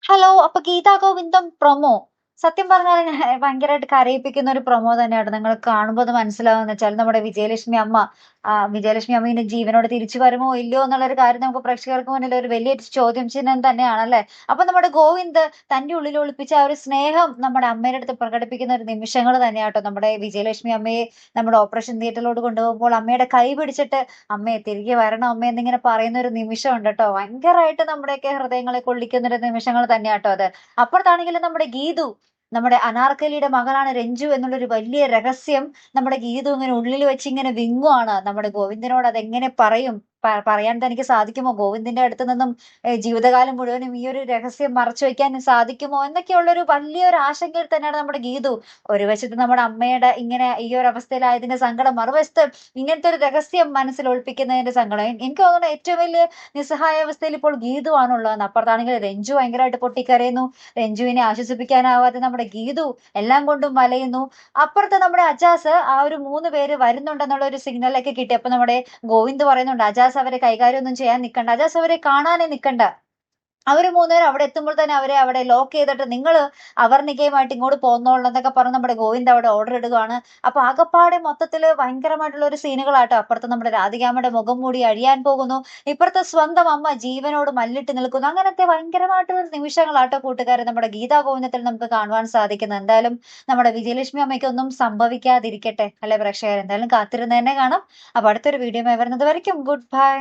Hello. അപ്പൊ ഗീതാ ഗോവിന്ദം promo സത്യം പറഞ്ഞാൽ ഭയങ്കരമായിട്ട് കരയിപ്പിക്കുന്ന ഒരു പ്രൊമോ തന്നെയാണ്. നിങ്ങൾ കാണുമ്പോൾ അത് മനസ്സിലാവുന്ന വെച്ചാൽ നമ്മുടെ വിജയലക്ഷ്മി അമ്മ ഇനി ജീവനോട് തിരിച്ചു വരുമോ ഇല്ലയോ എന്നുള്ളൊരു കാര്യം നമുക്ക് പ്രേക്ഷകർക്ക് മുന്നിൽ ഒരു വലിയ ചോദ്യം ചിഹ്നം തന്നെയാണല്ലേ. അപ്പൊ നമ്മുടെ ഗോവിന്ദ് തന്റെ ഉള്ളിൽ ഒളിപ്പിച്ച ആ ഒരു സ്നേഹം നമ്മുടെ അമ്മയുടെ അടുത്ത് പ്രകടിപ്പിക്കുന്ന ഒരു നിമിഷങ്ങൾ തന്നെയാട്ടോ. നമ്മുടെ വിജയലക്ഷ്മി അമ്മയെ നമ്മുടെ ഓപ്പറേഷൻ തിയേറ്ററിലോട്ട് കൊണ്ടുപോകുമ്പോൾ അമ്മയുടെ കൈ പിടിച്ചിട്ട് അമ്മയെ തിരികെ വരണം അമ്മ എന്നിങ്ങനെ പറയുന്ന ഒരു നിമിഷം ഉണ്ട് കേട്ടോ. ഭയങ്കരമായിട്ട് നമ്മുടെയൊക്കെ ഹൃദയങ്ങളെ കൊള്ളിക്കുന്ന ഒരു നിമിഷങ്ങൾ തന്നെയാട്ടോ അത്. അപ്പുറത്താണെങ്കിലും നമ്മുടെ ഗീതു, നമ്മുടെ അനാർക്കലിയുടെ മകളാണ് രഞ്ജു എന്നുള്ളൊരു വലിയ രഹസ്യം നമ്മുടെ ഗീതു ഇങ്ങനെ ഉള്ളിൽ വെച്ച് ഇങ്ങനെ വിങ്ങുവാണ്. നമ്മുടെ ഗോവിന്ദനോട് അതെങ്ങനെ പറയും, പറയാൻ തനിക്ക് സാധിക്കുമോ? ഗോവിന്ദിന്റെ അടുത്ത് നിന്നും ജീവിതകാലം മുഴുവനും ഈ ഒരു രഹസ്യം മറച്ചു വെക്കാൻ സാധിക്കുമോ എന്നൊക്കെയുള്ളൊരു വലിയൊരു ആശങ്കയിൽ തന്നെയാണ് നമ്മുടെ ഗീതു. ഒരു വശത്ത് നമ്മുടെ അമ്മയുടെ ഇങ്ങനെ ഈ ഒരു അവസ്ഥയിലായതിന്റെ സങ്കടം, മറുവശത്ത് ഇങ്ങനത്തെ ഒരു രഹസ്യം മനസ്സിൽ ഒളിപ്പിക്കുന്നതിന്റെ സങ്കടം. എനിക്ക് തോന്നുന്നു ഏറ്റവും വലിയ നിസ്സഹായ അവസ്ഥയിൽ ഇപ്പോൾ ഗീതു ആണുള്ളതെന്ന്. അപ്പുറത്താണെങ്കിൽ രഞ്ജു ഭയങ്കരമായിട്ട് പൊട്ടിക്കരയുന്നു. രഞ്ജുവിനെ ആശ്വസിപ്പിക്കാനാവാതെ നമ്മുടെ ഗീതു എല്ലാം കൊണ്ടും വലയുന്നു. അപ്പുറത്ത് നമ്മുടെ അജാസ് ആ ഒരു 3 പേര് വരുന്നുണ്ടെന്നുള്ള ഒരു സിഗ്നലൊക്കെ കിട്ടി. അപ്പൊ നമ്മുടെ ഗോവിന്ദ് പറയുന്നുണ്ട് അജാസ് അവരെ കൈകാര്യം ഒന്നും ചെയ്യാൻ നിൽക്കണ്ട, അജാസ് അവരെ കാണാനേ നിൽക്കണ്ട. അവര് 3 പേരും അവിടെ എത്തുമ്പോൾ തന്നെ അവരെ അവിടെ ലോക്ക് ചെയ്തിട്ട് നിങ്ങൾ അവർണികയുമായിട്ട് ഇങ്ങോട്ട് പോന്നോളണം എന്നൊക്കെ പറഞ്ഞ് നമ്മുടെ ഗോവിന്ദ് അവിടെ ഓർഡർ ഇടുകയാണ്. അപ്പൊ ആകപ്പാടെ മൊത്തത്തില് ഭയങ്കരമായിട്ടുള്ള ഒരു സീനുകളാട്ടോ. അപ്പുറത്ത് നമ്മുടെ രാധികാമ്മയുടെ മുഖം മൂടി അഴിയാൻ പോകുന്നു, ഇപ്പുറത്തെ സ്വന്തം അമ്മ ജീവനോട് മല്ലിട്ട് നിൽക്കുന്നു. അങ്ങനത്തെ ഭയങ്കരമായിട്ടുള്ള ഒരു നിമിഷങ്ങളാട്ടോ കൂട്ടുകാരെ നമ്മുടെ ഗീതാ ഗോവിന്ദത്തിൽ നമുക്ക് കാണുവാൻ സാധിക്കുന്നത്. എന്തായാലും നമ്മുടെ വിജയലക്ഷ്മി അമ്മയ്ക്കൊന്നും സംഭവിക്കാതിരിക്കട്ടെ അല്ലെ പ്രേക്ഷകർ. എന്തായാലും കാത്തിരുന്ന് തന്നെ കാണാം. അപ്പൊ അടുത്തൊരു വീഡിയോ വരുന്നത് വരയ്ക്കും ഗുഡ് ബൈ.